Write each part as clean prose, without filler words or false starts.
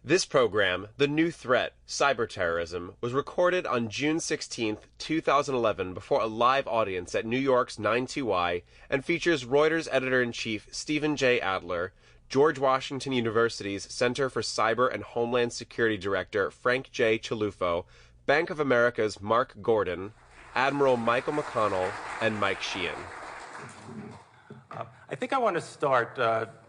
This program, The New Threat, Cyberterrorism, was recorded on June 16, 2011 before a live audience at New York's 92Y and features Reuters editor-in-chief Stephen J. Adler, George Washington University's Center for Cyber and Homeland Security Director Frank J. Cilluffo, Bank of America's Marc Gordon, Admiral Michael McConnell, and Mike Sheehan. I think I want to start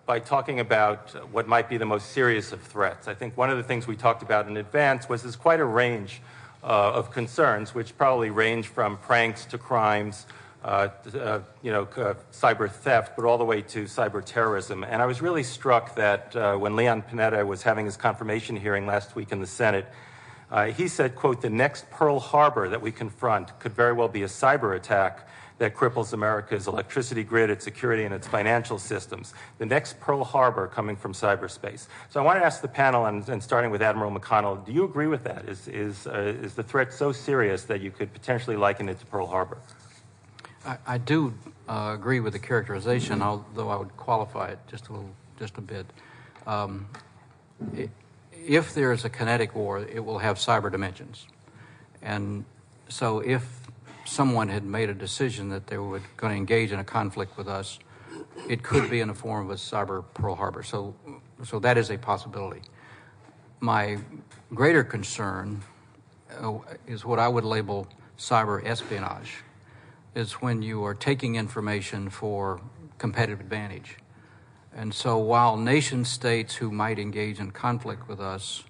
by talking about what might be the most serious of threats. I think one of the things we talked about in advance was there's quite a range of concerns, which probably range from pranks to crimes, cyber theft, but all the way to cyber terrorism. And I was really struck that when Leon Panetta was having his confirmation hearing last week in the Senate, he said, quote, "The next Pearl Harbor that we confront could very well be a cyber attack that cripples America's electricity grid, its security, and its financial systems. The next Pearl Harbor coming from cyberspace." So I want to ask the panel, and starting with Admiral McConnell, do you agree with that? Is the threat so serious that you could potentially liken it to Pearl Harbor? I do agree with the characterization, although I would qualify it just a bit. If there is a kinetic war, it will have cyber dimensions. And so if someone had made a decision that they were going to engage in a conflict with us, it could be in the form of a cyber Pearl Harbor. So that is a possibility. My greater concern is what I would label cyber espionage. It's when you are taking information for competitive advantage. And so while nation states who might engage in conflict with us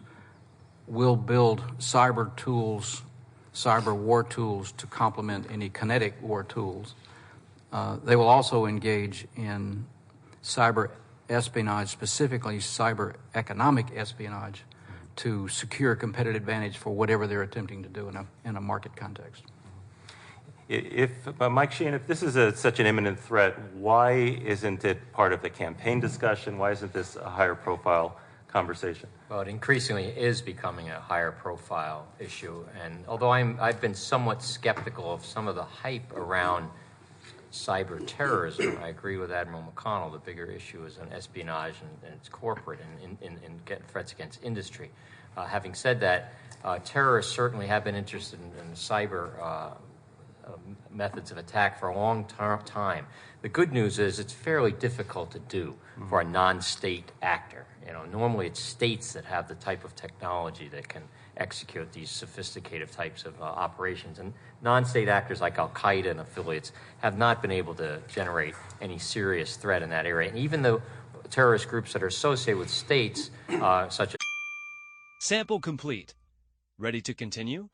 will build cyber tools, cyber war tools to complement any kinetic war tools, they will also engage in cyber espionage, specifically cyber economic espionage, to secure competitive advantage for whatever they're attempting to do in a market context. Mike Sheehan, if this is such an imminent threat, why isn't it part of the campaign discussion? Why isn't this a higher profile conversation? Well, it increasingly is becoming a higher profile issue. And although I've been somewhat skeptical of some of the hype around cyber terrorism, I agree with Admiral McConnell. The bigger issue is on espionage and it's corporate and threats against industry. Having said that, terrorists certainly have been interested in cyber methods of attack for a long time. The good news is it's fairly difficult to do for a non-state actor. Normally it's states that have the type of technology that can execute these sophisticated types of operations. And non-state actors like Al-Qaeda and affiliates have not been able to generate any serious threat in that area. And even though terrorist groups that are associated with states, such as... Sample complete. Ready to continue?